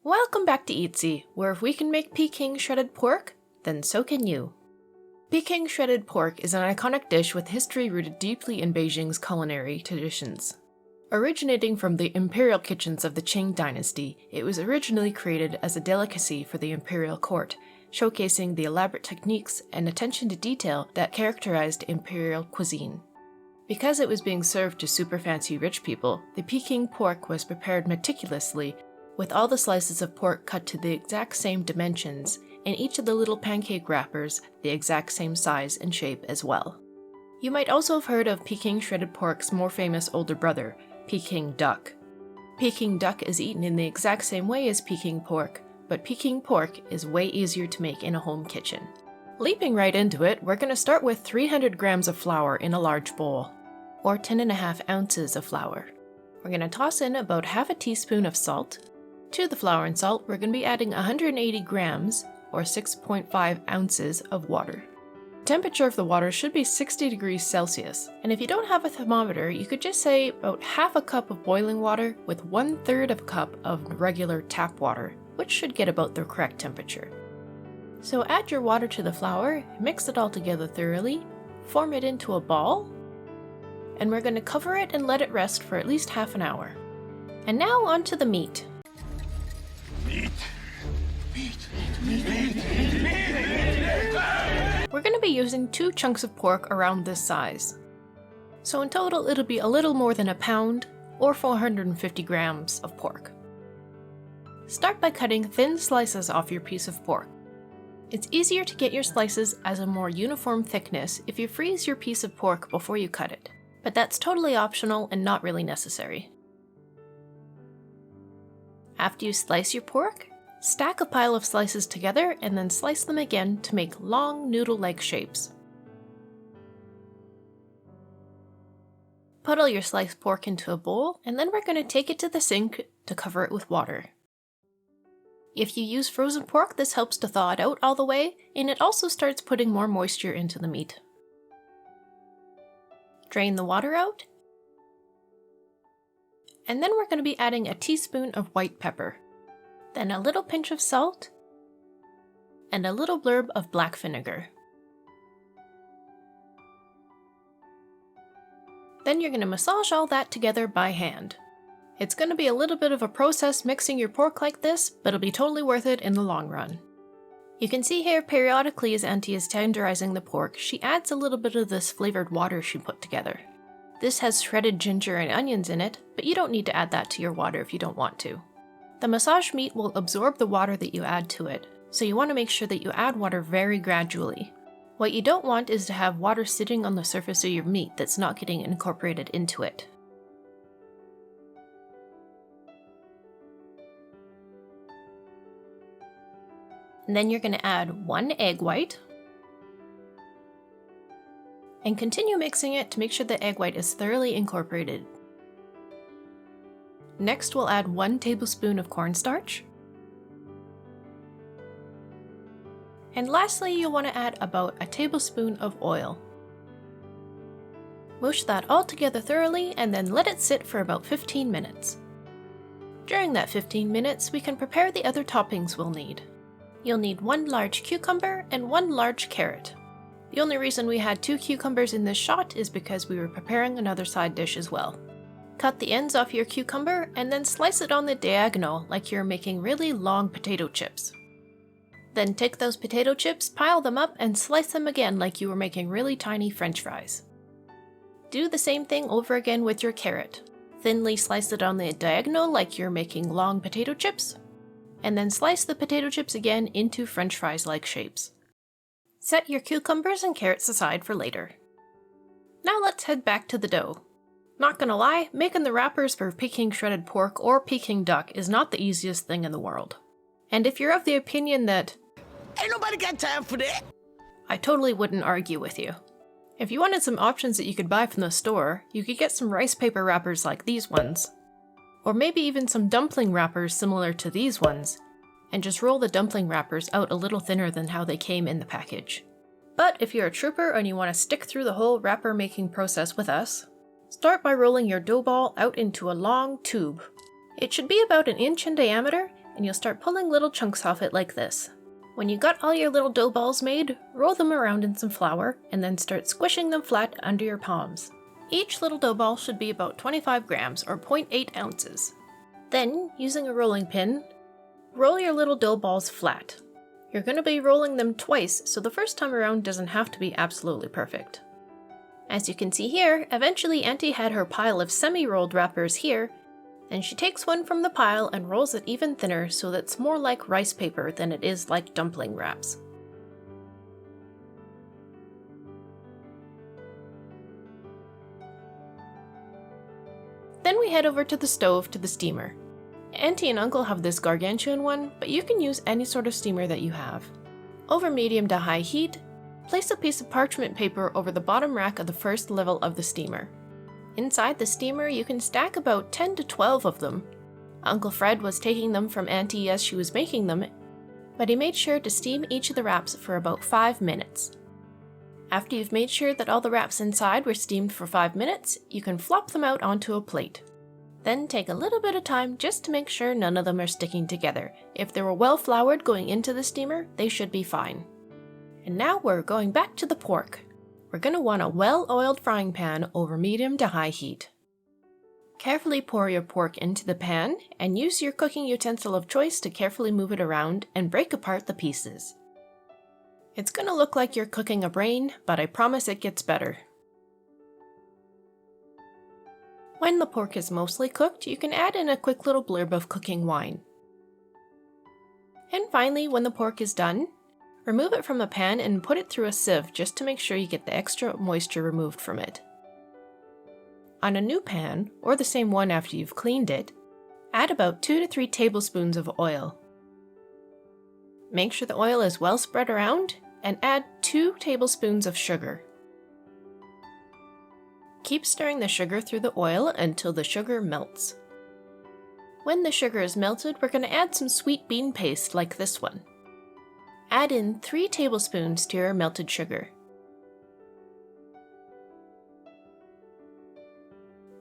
Welcome back to Eatsy, where if we can make Peking shredded pork, then so can you. Peking shredded pork is an iconic dish with history rooted deeply in Beijing's culinary traditions. Originating from the imperial kitchens of the Qing dynasty, it was originally created as a delicacy for the imperial court, showcasing the elaborate techniques and attention to detail that characterized imperial cuisine. Because it was being served to super fancy rich people, the Peking pork was prepared meticulously, with all the slices of pork cut to the exact same dimensions, and each of the little pancake wrappers the exact same size and shape as well. You might also have heard of Peking shredded pork's more famous older brother, Peking duck. Peking duck is eaten in the exact same way as Peking pork, but Peking pork is way easier to make in a home kitchen. Leaping right into it, we're going to start with 300 grams of flour in a large bowl, or 10.5 ounces of flour. We're going to toss in about half a teaspoon of salt. To the flour and salt, we're going to be adding 180 grams, or 6.5 ounces of water. The temperature of the water should be 60 degrees Celsius, and if you don't have a thermometer, you could just say about half a cup of boiling water with 1/3 of a cup of regular tap water, which should get about the correct temperature. So add your water to the flour, mix it all together thoroughly, form it into a ball, and we're going to cover it and let it rest for at least half an hour. And now onto the meat. We're going to be using 2 chunks of pork around this size. So in total it'll be a little more than a pound, or 450 grams of pork. Start by cutting thin slices off your piece of pork. It's easier to get your slices as a more uniform thickness if you freeze your piece of pork before you cut it, but that's totally optional and not really necessary. After you slice your pork, stack a pile of slices together and then slice them again to make long noodle-like shapes. Put all your sliced pork into a bowl, and then we're going to take it to the sink to cover it with water. If you use frozen pork, this helps to thaw it out all the way, and it also starts putting more moisture into the meat. Drain the water out, and then we're going to be adding a teaspoon of white pepper, then a little pinch of salt, and a little blurb of black vinegar. Then you're going to massage all that together by hand. It's going to be a little bit of a process mixing your pork like this, but it'll be totally worth it in the long run. You can see here periodically as Auntie is tenderizing the pork, she adds a little bit of this flavored water she put together. This has shredded ginger and onions in it, but you don't need to add that to your water if you don't want to. The massaged meat will absorb the water that you add to it, so you want to make sure that you add water very gradually. What you don't want is to have water sitting on the surface of your meat that's not getting incorporated into it. And then you're going to add 1 egg white, and continue mixing it to make sure the egg white is thoroughly incorporated. Next, we'll add 1 tablespoon of cornstarch. And lastly, you'll want to add about a tablespoon of oil. Mush that all together thoroughly and then let it sit for about 15 minutes. During that 15 minutes, we can prepare the other toppings we'll need. You'll need 1 large cucumber and 1 large carrot. The only reason we had 2 cucumbers in this shot is because we were preparing another side dish as well. Cut the ends off your cucumber and then slice it on the diagonal like you're making really long potato chips. Then take those potato chips, pile them up, and slice them again like you were making really tiny French fries. Do the same thing over again with your carrot. Thinly slice it on the diagonal like you're making long potato chips, and then slice the potato chips again into French fries-like shapes. Set your cucumbers and carrots aside for later. Now let's head back to the dough. Not gonna lie, making the wrappers for Peking shredded pork or Peking duck is not the easiest thing in the world. And if you're of the opinion that ain't nobody got time for that, I totally wouldn't argue with you. If you wanted some options that you could buy from the store, you could get some rice paper wrappers like these ones. Or maybe even some dumpling wrappers similar to these ones, and just roll the dumpling wrappers out a little thinner than how they came in the package. But if you're a trooper and you want to stick through the whole wrapper making process with us, start by rolling your dough ball out into a long tube. It should be about 1 inch in diameter, and you'll start pulling little chunks off it like this. When you got all your little dough balls made, roll them around in some flour and then start squishing them flat under your palms. Each little dough ball should be about 25 grams or 0.8 ounces. Then, using a rolling pin, roll your little dough balls flat. You're going to be rolling them twice, so the first time around doesn't have to be absolutely perfect. As you can see here, eventually Auntie had her pile of semi-rolled wrappers here, and she takes one from the pile and rolls it even thinner so that it's more like rice paper than it is like dumpling wraps. Then we head over to the stove to the steamer. Auntie and Uncle have this gargantuan one, but you can use any sort of steamer that you have. Over medium to high heat, place a piece of parchment paper over the bottom rack of the first level of the steamer. Inside the steamer, you can stack about 10 to 12 of them. Uncle Fred was taking them from Auntie as she was making them, but he made sure to steam each of the wraps for about 5 minutes. After you've made sure that all the wraps inside were steamed for 5 minutes, you can flop them out onto a plate. Then take a little bit of time just to make sure none of them are sticking together. If they were well floured going into the steamer, they should be fine. And now we're going back to the pork. We're going to want a well-oiled frying pan over medium to high heat. Carefully pour your pork into the pan and use your cooking utensil of choice to carefully move it around and break apart the pieces. It's going to look like you're cooking a brain, but I promise it gets better. When the pork is mostly cooked, you can add in a quick little blurb of cooking wine. And finally, when the pork is done, remove it from the pan and put it through a sieve just to make sure you get the extra moisture removed from it. On a new pan, or the same one after you've cleaned it, add about 2 to 3 tablespoons of oil. Make sure the oil is well spread around and add 2 tablespoons of sugar. Keep stirring the sugar through the oil until the sugar melts. When the sugar is melted, we're going to add some sweet bean paste like this one. Add in 3 tablespoons to your melted sugar.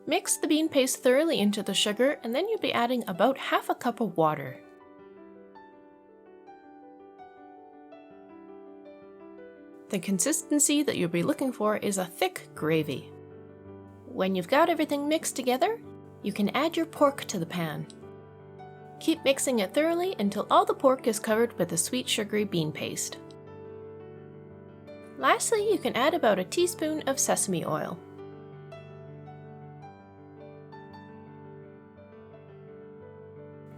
Mix the bean paste thoroughly into the sugar, and then you'll be adding about half a cup of water. The consistency that you'll be looking for is a thick gravy. When you've got everything mixed together, you can add your pork to the pan. Keep mixing it thoroughly until all the pork is covered with the sweet sugary bean paste. Lastly, you can add about a teaspoon of sesame oil.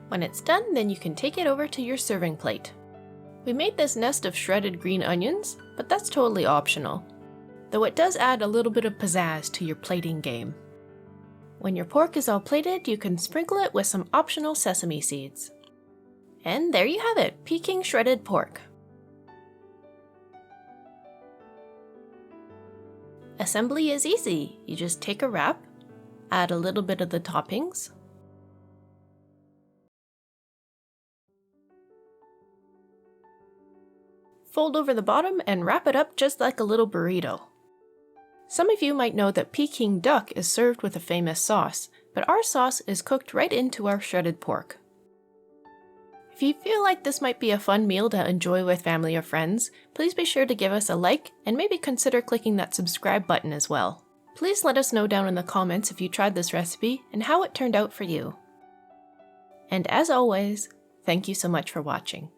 When it's done, then you can take it over to your serving plate. We made this nest of shredded green onions, but that's totally optional, though it does add a little bit of pizzazz to your plating game. When your pork is all plated, you can sprinkle it with some optional sesame seeds. And there you have it, Peking Shredded Pork. Assembly is easy. You just take a wrap, add a little bit of the toppings, fold over the bottom and wrap it up just like a little burrito. Some of you might know that Peking duck is served with a famous sauce, but our sauce is cooked right into our shredded pork. If you feel like this might be a fun meal to enjoy with family or friends, please be sure to give us a like and maybe consider clicking that subscribe button as well. Please let us know down in the comments if you tried this recipe and how it turned out for you. And as always, thank you so much for watching.